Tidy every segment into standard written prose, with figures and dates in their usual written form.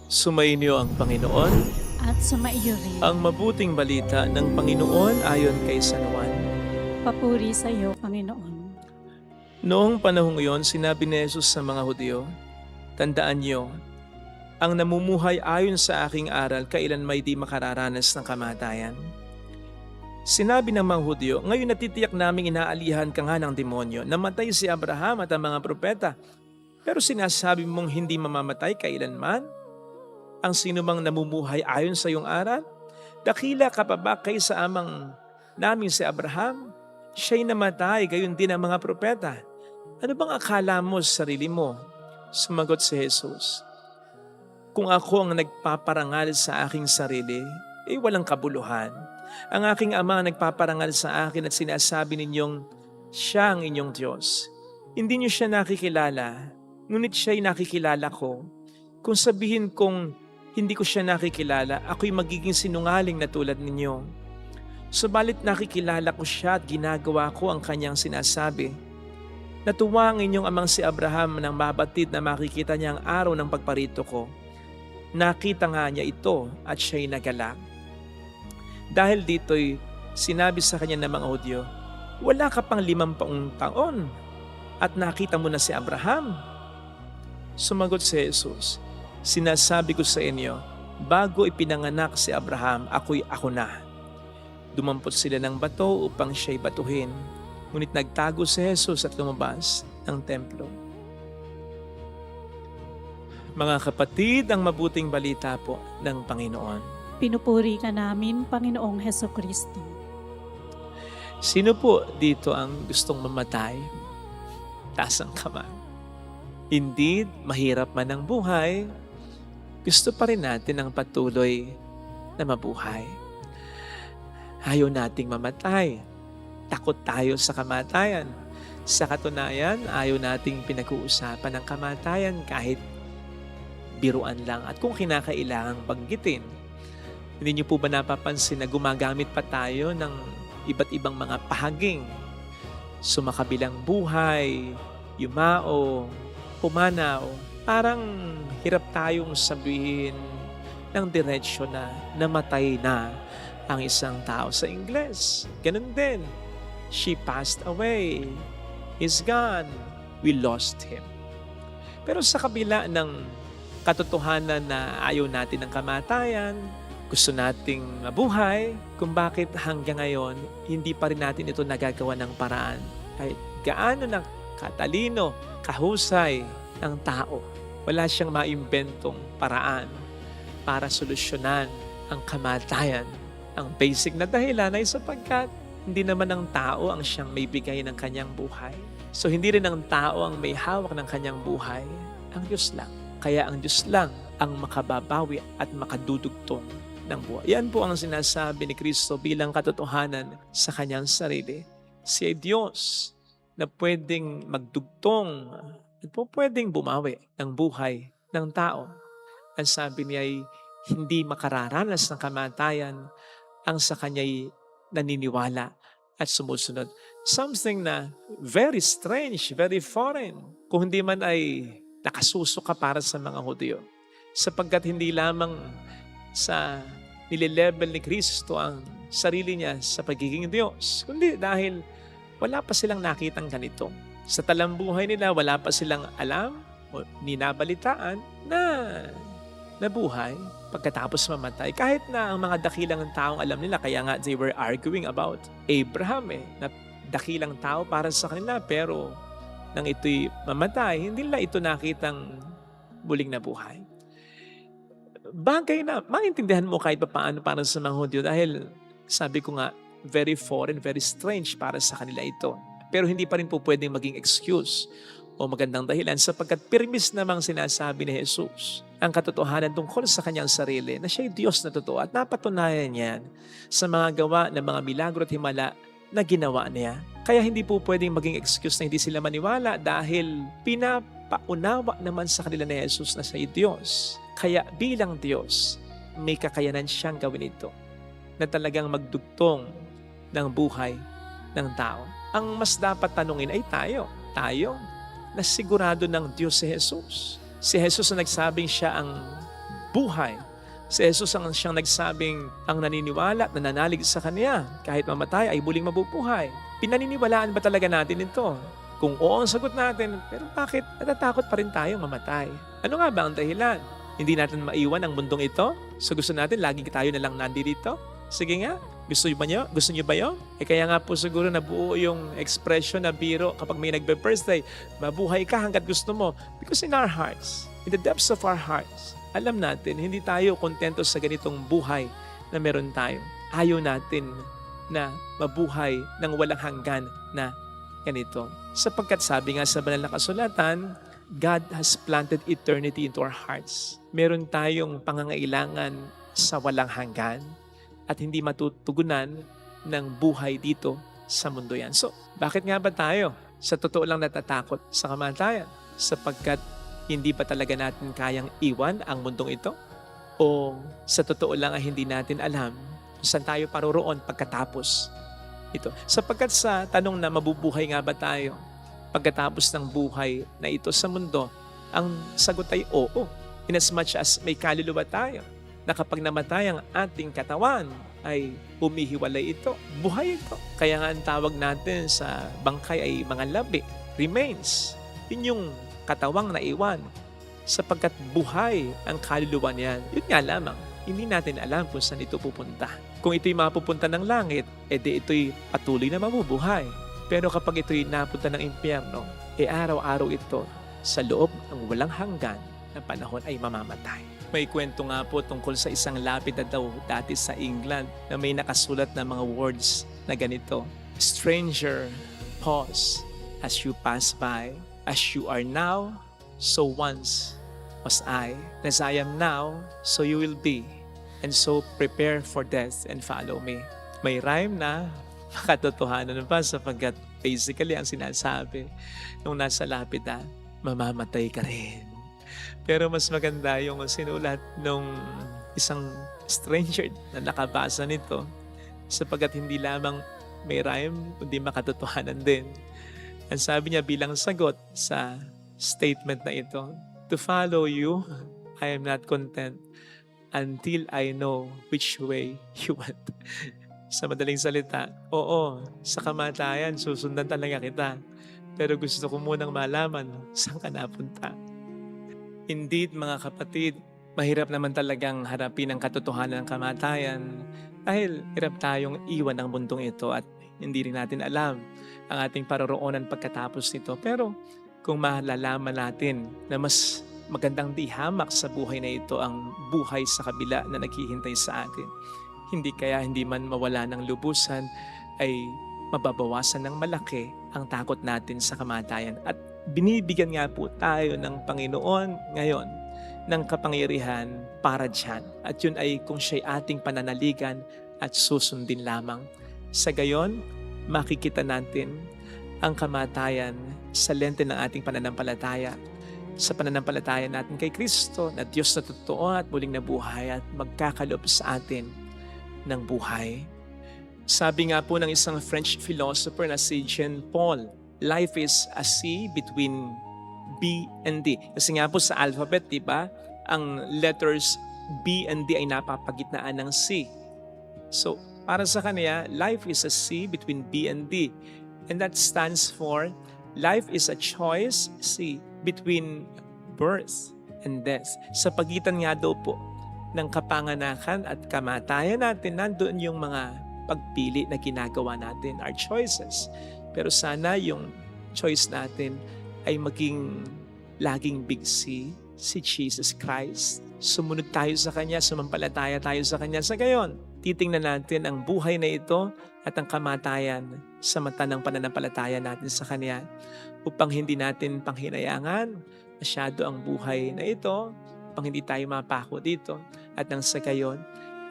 Sumainyo ang Panginoon, at sumaiyo rin. ang mabuting balita ng Panginoon ayon kay San Juan. Papuri sa iyo, Panginoon. Noong panahong iyon, sinabi ni Jesus sa mga Hudyo, "Tandaan niyo, ang namumuhay ayon sa aking aral kailanmay di makararanas ng kamatayan." Sinabi ng mga Hudyo, "Ngayon natitiyak naming inaalihan ka nga ng demonyo. Namatay si Abraham at ang mga propeta. Pero sinasabi mong hindi mamamatay kailanman? Ang sinumang namumuhay ayon sa iyong aral? Dakila ka pa ba kaysa amang namin si Abraham? Siya'y namatay, gayon din ang mga propeta. Ano bang akala mo sa sarili mo?" Sumagot si Jesus, "Kung ako ang nagpaparangal sa aking sarili, walang kabuluhan. Ang aking Ama ang nagpaparangal sa akin at sinasabi ninyong siya ang inyong Diyos. Hindi niyo siya nakikilala, ngunit siya'y nakikilala ko. Kung sabihin kong hindi ko siya nakikilala, ako'y magiging sinungaling na tulad ninyo. Subalit nakikilala ko siya at ginagawa ko ang kanyang sinasabi. Natuwa ang inyong amang si Abraham nang mabatid na makikita niya ang araw ng pagparito ko. Nakita nga niya ito at siya'y nagalak." Dahil dito'y sinabi sa kanya ng mga Hudyo, "Wala ka pang 50 taon at nakita mo na si Abraham?" Sumagot si Jesus, "Sinasabi ko sa inyo, bago ipinanganak si Abraham, ako na." Dumampot sila ng bato upang siya'y batuhin, ngunit nagtago si Jesus at lumabas ng templo. Mga kapatid, ang mabuting balita po ng Panginoon. Pinupuri ka namin, Panginoong Hesukristo. Sino po dito ang gustong mamatay? Taas ang kamay. Indeed, mahirap man ang buhay, gusto pa rin natin ang patuloy na mabuhay. Ayaw nating mamatay. Takot tayo sa kamatayan. Sa katunayan, ayaw nating pinag-uusapan ang kamatayan kahit biruan lang at kung kinakailangang banggitin. Hindi niyo po ba napapansin na gumagamit pa tayo ng iba't ibang mga pahaging? Sumakabilang buhay, yumao, pumanaw. Parang hirap tayong sabihin ng diretsyo na namatay na ang isang tao. Sa Ingles, ganun din. She passed away. He's gone. We lost him. Pero sa kabila ng katotohanan na ayaw natin ng kamatayan, gusto nating mabuhay, kung bakit hanggang ngayon, hindi pa rin natin ito nagagawa ng paraan. Kahit gaano na katalino, kahusay ng tao, wala siyang maimbentong paraan para solusyonan ang kamatayan. Ang basic na dahilan ay sapagkat hindi naman ang tao ang siyang may bigay ng kanyang buhay. So hindi rin ang tao ang may hawak ng kanyang buhay, ang Diyos lang. Kaya ang Diyos lang ang makababawi at makadudugtong ng buhay. Yan po ang sinasabi ni Kristo bilang katotohanan sa kanyang sarili. Siya ay Diyos na pwedeng magdugtong at po pwedeng bumawi ng buhay ng tao. Ang sabi niya ay hindi makararanas ng kamatayan ang sa kanya'y naniniwala at sumusunod. Something na very strange, very foreign. Kung hindi man ay nakasusuka para sa mga Hudyo. Sapagkat hindi lamang sa nilelevel ni Kristo ang sarili niya sa pagiging Diyos, kundi dahil wala pa silang nakitang ganito. Sa talambuhay nila, wala pa silang alam o ninabalitaan na nabuhay pagkatapos mamatay. Kahit na ang mga dakilang taong alam nila, kaya nga they were arguing about Abraham na dakilang tao para sa kanila, pero nang ito'y mamatay, hindi nila ito nakitang muling nabuhay. Bagay na maintindihan mo kahit pa paano para sa mga Hudyo dahil sabi ko nga, very foreign, very strange para sa kanila ito. Pero hindi pa rin po pwedeng maging excuse o magandang dahilan sapagkat pirmis namang sinasabi ni Jesus ang katotohanan tungkol sa kanyang sarili na siya'y Diyos na totoo at napatunayan niyan sa mga gawa ng mga milagro at himala na ginawa niya. Kaya hindi po pwedeng maging excuse na hindi sila maniwala dahil pinapaunawa naman sa kanila ni Jesus na siya'y Diyos. Kaya bilang Diyos, may kakayanan siyang gawin ito na talagang magdugtong ng buhay ng tao. Ang mas dapat tanungin ay tayo. Tayo na sigurado ng Diyos si Jesus. Si Jesus na nagsabing siya ang buhay. Si Jesus ang siyang nagsabing ang naniniwala at nananalig sa Kanya kahit mamatay ay muling mabubuhay. Pinaniniwalaan ba talaga natin ito? Kung oo ang sagot natin, pero bakit natatakot pa rin tayong mamatay? Ano nga ba ang dahilan? Hindi natin maiwan ang mundong ito? So gusto natin lagi tayo na lang nandito? Sige nga, gusto niyo ba niyo? Gusto niyo ba yun? Kaya nga po siguro nabuo yung expression na biro kapag may nagbe-birthday, mabuhay ka hanggat gusto mo. Because in our hearts, in the depths of our hearts, alam natin, hindi tayo kontento sa ganitong buhay na meron tayo. Ayaw natin na mabuhay ng walang hanggan na ganito. Sapagkat sabi nga sa banal na kasulatan, God has planted eternity into our hearts. Meron tayong pangangailangan sa walang hanggan at hindi matutugunan ng buhay dito sa mundo yan. So, bakit nga ba tayo sa totoo lang natatakot sa kamatayan? Sapagkat hindi pa talaga natin kayang iwan ang mundong ito? O sa totoo lang ay hindi natin alam kung saan tayo paroroon pagkatapos ito? Sapagkat sa tanong na mabubuhay nga ba tayo pagkatapos ng buhay na ito sa mundo, ang sagot ay oo. In as much as may kaluluwa tayo, na kapag namatay ang ating katawan, ay humihiwalay ito. Buhay ito. Kaya nga ang tawag natin sa bangkay ay mga labi, remains. Yun yung katawang naiwan. Sapagkat buhay ang kaluluwa niyan. Yun nga lamang, hindi natin alam kung saan ito pupunta. Kung ito'y mapupunta ng langit, edi ito'y patuloy na mabubuhay. Pero kapag ito'y napunta ng impyerno, araw-araw ito sa loob ng walang hanggan na panahon ay mamamatay. May kwento nga po tungkol sa isang lapid na daw dati sa England na may nakasulat na mga words na ganito. Stranger, pause as you pass by. As you are now, so once was I. As I am now, so you will be. And so prepare for death and follow me. May rhyme na makatotohanan pa sapagkat basically ang sinasabi nung nasa lapid na mamamatay ka rin. Pero mas maganda yung sinulat nung isang stranger na nakabasa nito sapagkat hindi lamang may rhyme kundi makatotohanan din. Ang sabi niya bilang sagot sa statement na ito, to follow you, I am not content until I know which way you went. Sa madaling salita, oo, sa kamatayan, susundan talaga kita. Pero gusto ko munang malaman saan ka napunta. Indeed, mga kapatid, mahirap naman talagang harapin ang katotohanan ng kamatayan dahil hirap tayong iwan ng mundong ito at hindi rin natin alam ang ating paroroonan pagkatapos nito. Pero kung malalaman natin na mas magandang dihamak sa buhay na ito ang buhay sa kabila na naghihintay sa atin, hindi man mawala ng lubusan, ay mababawasan ng malaki ang takot natin sa kamatayan. At binibigyan nga po tayo ng Panginoon ngayon ng kapangyarihan para dyan. At yun ay kung siya'y ating pananaligan at susundin lamang. Sa gayon, makikita natin ang kamatayan sa lente ng ating pananampalataya. Sa pananampalataya natin kay Kristo na Diyos na totoo at muling nabuhay at magkakaloob sa atin ng buhay. Sabi nga po ng isang French philosopher na si Jean Paul, life is a sea between B and D. Kasi nga po sa alphabet, di ba, ang letters B and D ay napapagitnaan ng C. So, para sa kanya, life is a sea between B and D. And that stands for, life is a choice, C, between birth and death. Sa pagitan nga daw po ng kapanganakan at kamatayan natin, nandoon yung mga pagpili na ginagawa natin, our choices. Pero sana yung choice natin ay maging laging big C, si Jesus Christ. Sumunod tayo sa Kanya, sumampalataya tayo sa Kanya. Sa gayon, titingnan natin ang buhay na ito at ang kamatayan sa mata ng pananampalataya natin sa Kanya upang hindi natin panghinayangan masyado ang buhay na ito, upang hindi tayo mapako dito at nang sa gayon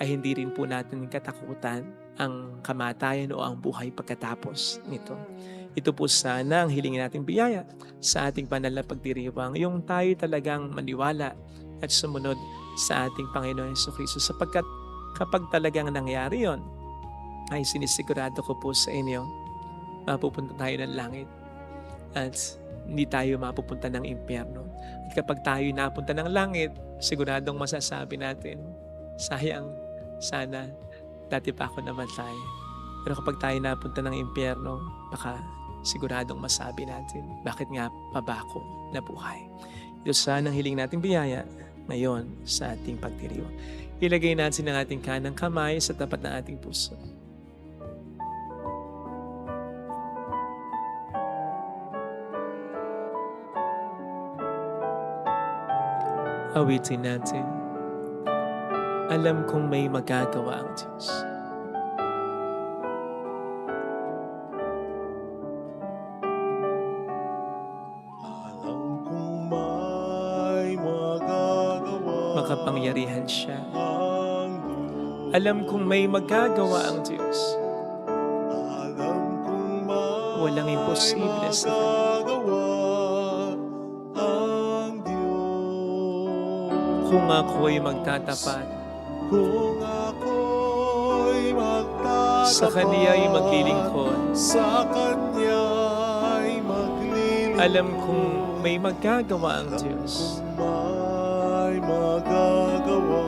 ay hindi rin po natin katakutan ang kamatayan o ang buhay pagkatapos nito. Ito po sana ang hilingin nating biyaya sa ating banal na pagdiriwang, yung tayo talagang maniwala at sumunod sa ating Panginoon Jesucristo, sapagkat kapag talagang nangyari yon, ay sinisigurado ko po sa inyo, mapupunta tayo ng langit. at hindi tayo mapupunta ng impyerno. At kapag tayo napunta ng langit, siguradong masasabi natin, sayang, sana dati pa ako namatay. Pero kapag tayo napunta ng impyerno, baka siguradong masabi natin, bakit nga pa ba ako nabuhay? Diyos, sana ang hiling nating biyaya ngayon sa ating pagdiriwang. Ilagay natin ang ating kanang kamay sa tapat ng ating puso. Awitin natin. Alam kong may magagawa ang Diyos. Alam kong may magagawa Makapangyarihan siya. ang Diyos. Alam kong may magagawa ang Diyos. Alam kong may Walang imposible sa Kanya. magagawa ang Diyos. Kung ako'y magtatapat, Kung ako'y magtatapat sa Kaniya'y maglilingkod, sa Kanya'y maglilingkod. alam kong may magagawa ang Diyos. May magagawa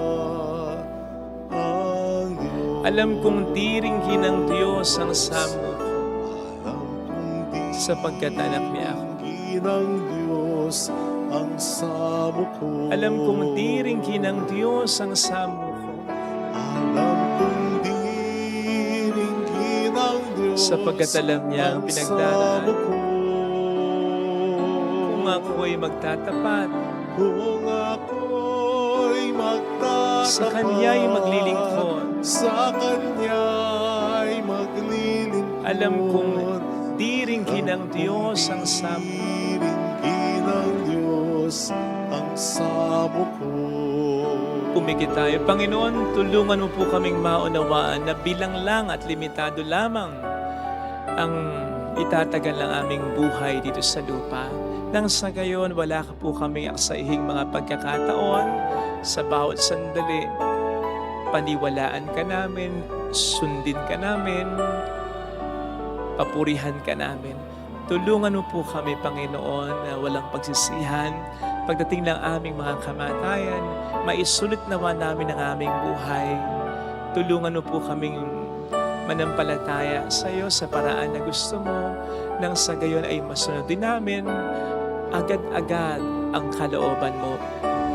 ang Diyos. Alam kong diringgin ng Diyos ang samo ko, Alam kong di sapagkat anak niya ako. ng Diyos ang samo ko. Alam kong diringgin ng Diyos ang samo ko, Alam kong diringgin ng Diyos sapagkat alam niya ang pinagdaraan. samo ko. Kung ako'y magtatapat, Kung ako'y magtatapat sa Kaniya'y maglilingkod, sa Kanya'y maglilingkod. alam kong diringgin ng Diyos ang samo. Diringgin ng Diyos ang samo ko. Pumikit tayo. Panginoon, tulungan mo po kaming maunawaan na bilang lang at limitado lamang ang itatagal ng aming buhay dito sa lupa. Nang sa gayon, wala ka po kaming aksayihing mga pagkakataon sa bawat sandali. Paniwalaan ka namin, sundin ka namin, papurihan ka namin. Tulungan mo po kami, Panginoon, na walang pagsisihan. Pagdating ng aming mga kamatayan, maisulit nawa namin ang aming buhay. Tulungan mo po kaming manampalataya sa iyo sa paraan na gusto mo, nang sa gayon ay masunod din namin agad-agad ang kalooban mo.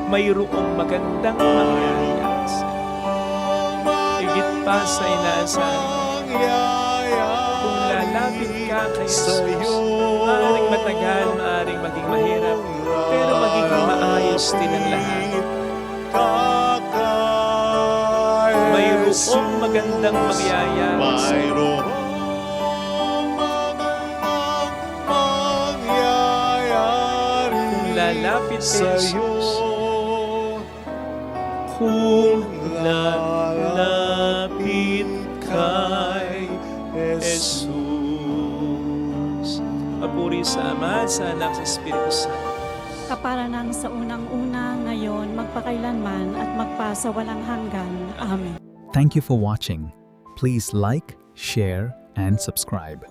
Mayroong magandang mangyayari sa higit pa sa inaasahan. Kung lalapit ka kay Jesus, maaaring matagal, maaaring maging mahirap, pero magiging maayos din ang lahat. Mayroong magandang mangyayari sa iyo. Kung lalapit kay Jesus, kung lalapit kay Jesus. Papuri sa Ama, sa Anak, sa Espiritu Santo. Kaparanang sa unang-una, ngayon, magpakailanman at magpasawalang hanggan. Amen. Thank you for watching. Please like, share, and subscribe.